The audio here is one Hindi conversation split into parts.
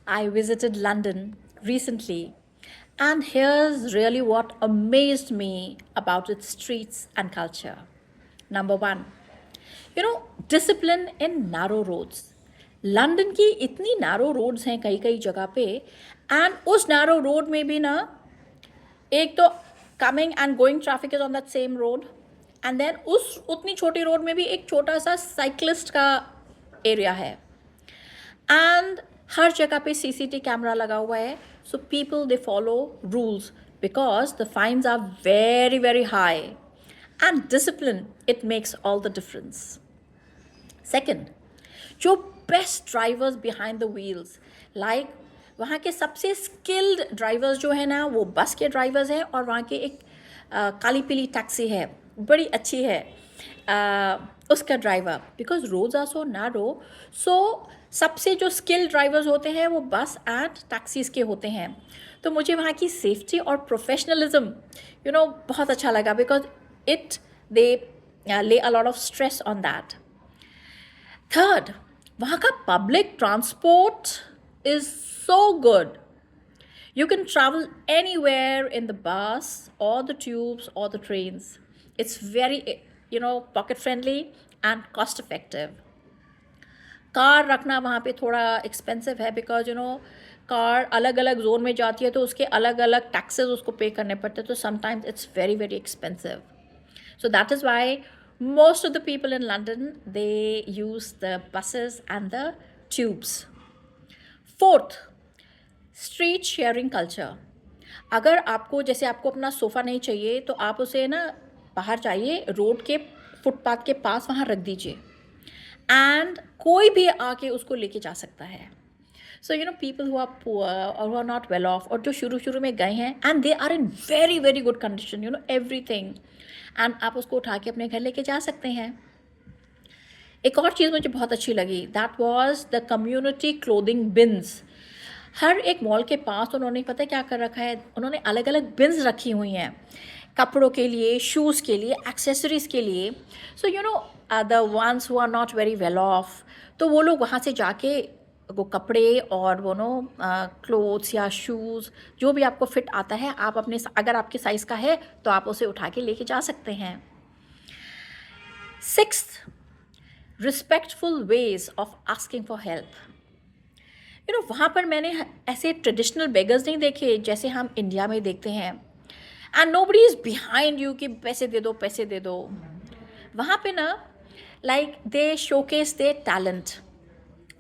I visited London recently, and here's really what amazed me about its streets and culture. Number one, discipline in narrow roads. London की इतनी नैरो रोड्स हैं कई कई जगह पे, एंड उस नैरो रोड में भी ना, एक तो coming and going traffic is on that same road, and then उस उतनी छोटी रोड में भी एक छोटा सा साइकिलिस्ट का एरिया है, एंड हर जगह पे सीसीटीवी कैमरा लगा हुआ है. So people they follow rules because the fines are very very high, and discipline it makes all the difference. Second, जो best drivers behind the wheels, like वहाँ के सबसे स्किल्ड ड्राइवर्स जो है ना, वो बस के ड्राइवर्स हैं, और वहाँ के एक काली पीली टैक्सी है, बड़ी अच्छी है, उसका driver, because roads are so narrow. So सबसे जो स्किल्ड ड्राइवर्स होते हैं वो बस एंड टैक्सीज के होते हैं. तो मुझे वहाँ की सेफ्टी और प्रोफेशनलिज्म बहुत अच्छा लगा, because it they lay a lot of stress on that. Third, वहाँ का public transport is so good. You can travel anywhere in the bus or the tubes or the trains. It's very, pocket friendly and cost effective. Car रखना वहाँ पे थोड़ा एक्सपेंसिव है, बिकॉज कार अलग अलग जोन में जाती है तो उसके अलग अलग टैक्सेस उसको पे करने पड़ते हैं, तो sometimes it's very very expensive. So that is why most of the people in London, they use the buses and the tubes. Fourth, street sharing culture. अगर आपको, जैसे आपको अपना सोफ़ा नहीं चाहिए तो आप उसे ना बाहर जाइए, रोड के फुटपाथ के पास वहाँ रख दीजिए, एंड कोई भी आके उसको लेके जा सकता है. So people who are poor और who are not well off, और जो शुरू शुरू में गए हैं, and they are in very very good condition, everything, and आप उसको उठा के अपने घर लेके जा सकते हैं. एक और चीज़ मुझे बहुत अच्छी लगी, that was the community clothing bins. हर एक मॉल के पास उन्होंने, पता है क्या कर रखा है, उन्होंने अलग अलग बिन्स रखी हुई हैं, कपड़ों के लिए, शूज़ के लिए, एक्सेसरीज़ के लिए. So the ones who are not very well off, तो वो लोग वहाँ से जाके वो कपड़े और वो क्लोथ्स या शूज़ जो भी आपको फिट आता है, आप अपने, अगर आपके साइज़ का है तो आप उसे उठा के लेके जा सकते हैं. Sixth, respectful ways of asking for help. वहाँ पर मैंने ऐसे ट्रेडिशनल बेगर्स नहीं देखे जैसे हम इंडिया में देखते हैं, and nobody is behind you कि पैसे दे दो पैसे दे दो. वहाँ पे ना, like they showcase they talent.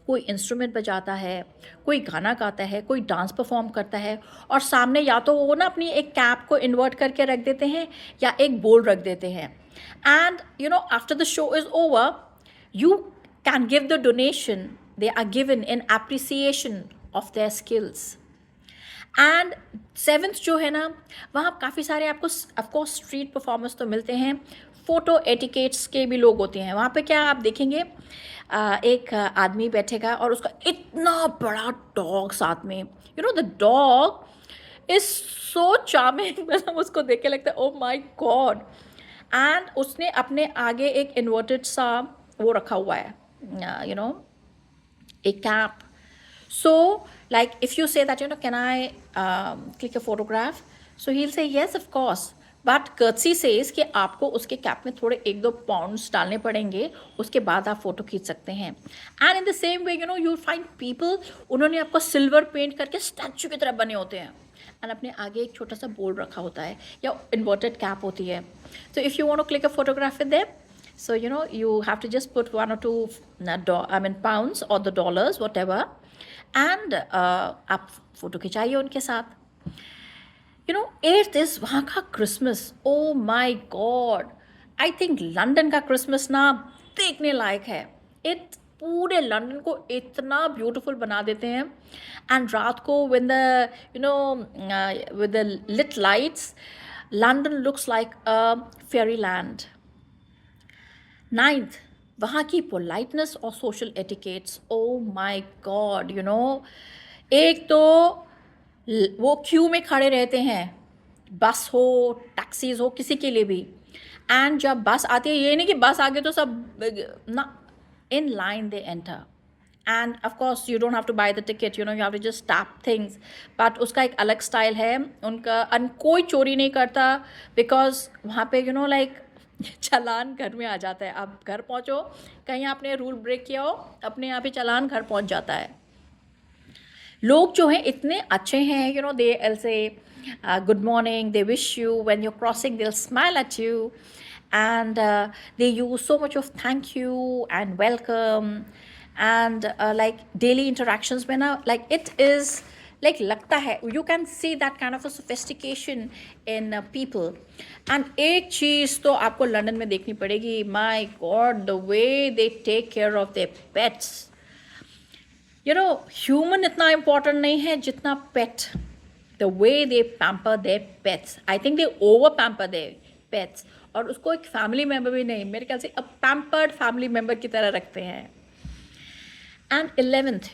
कोई इंस्ट्रूमेंट बजाता है, कोई गाना गाता है, कोई डांस परफॉर्म करता है, और सामने या तो वो ना अपनी एक कैप को इन्वर्ट करके रख देते हैं या एक बोल रख देते हैं, and after the show is over you can give the donation. They are given in appreciation of their skills. And seventh जो है ना, वहाँ काफ़ी सारे आपको ऑफकोर्स स्ट्रीट परफॉर्मेंस तो मिलते हैं, फ़ोटो एटिकेट्स के भी लोग होते हैं. वहाँ पे क्या आप देखेंगे, एक आदमी बैठेगा और उसका इतना बड़ा डॉग साथ में, the dog is so charming. मतलब उसको देख के लगता है ओ माई गॉड. एंड उसने अपने आगे एक इन्वर्टेड सा वो रखा हुआ है, a cap. So like if you say that can I click a photograph, so he'll say yes of course, but courtesy says कि आपको उसके कैप में थोड़े 1-2 पाउंड्स डालने पड़ेंगे, उसके बाद आप फ़ोटो खींच सकते हैं. And in the same way you find people, उन्होंने आपको सिल्वर पेंट करके स्टैचू की तरह बने होते हैं, एंड अपने आगे एक छोटा सा बोर्ड रखा होता है या इन्वर्टेड कैप होती है. तो if you want to click a photograph with them, so you have to just put 1 or 2 pounds or the dollars whatever, and आप फ़ोटो खिंचाइए उनके साथ. एट्थ इज़ वहाँ का Christmas. Oh my God, I think London का क्रिसमस ना देखने लायक है. इट पूरे लंदन को इतना ब्यूटीफुल बना देते हैं, एंड रात को when with the lit lights, London looks like a fairyland. Ninth, वहाँ की पोलाइटनेस और social etiquettes. O my God, एक तो वो क्यू में खड़े रहते हैं, बस हो, टैक्सीज हो, किसी के लिए भी, एंड जब बस आती है, ये नहीं कि बस आगे तो सब ना, in line they enter, and of course you don't have to buy the ticket, you have to just tap things, but उसका एक अलग स्टाइल है उनका, and कोई चोरी नहीं करता, बिकॉज वहाँ पे लाइक चालान घर में आ जाता है। आप घर पहुँचो, कहीं आपने रूल ब्रेक किया हो, अपने यहाँ पे चालान घर पहुँच जाता है। लोग जो हैं इतने अच्छे हैं, दे एल से good morning, they wish you when you crossing, they smile at you, and they use so much of thank you and welcome, and like daily interactions में ना, like it is like लगता है, you can see that kind of a sophistication in people. and एक चीज़ तो आपको लंदन में देखनी पड़ेगी, my god, the way they take care of their pets. Human इतना important नहीं है जितना pet. The way they pamper their pets, I think they over pamper their pets, और उसको एक फैमिली मेम्बर भी नहीं, मेरे ख्याल से अब पैम्पर्ड फैमिली मेम्बर की तरह रखते हैं। And 11th,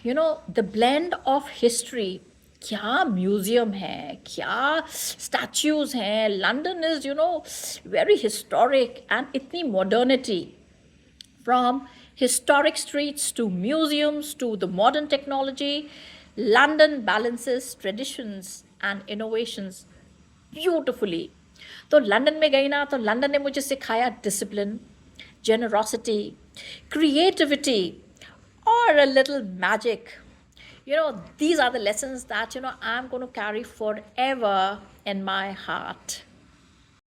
the blend of history, क्या म्यूज़ियम है, क्या स्टैच्यूज़ हैं, London is very historic, and इतनी modernity, from historic streets to museums to the modern technology, London balances traditions and innovations beautifully. तो लंदन में गई ना, तो लंदन ने मुझे सिखाया डिसिप्लिन, जेनरोसिटी, क्रिएटिविटी और a little magic. These are the lessons that, I'm going to carry forever in my heart.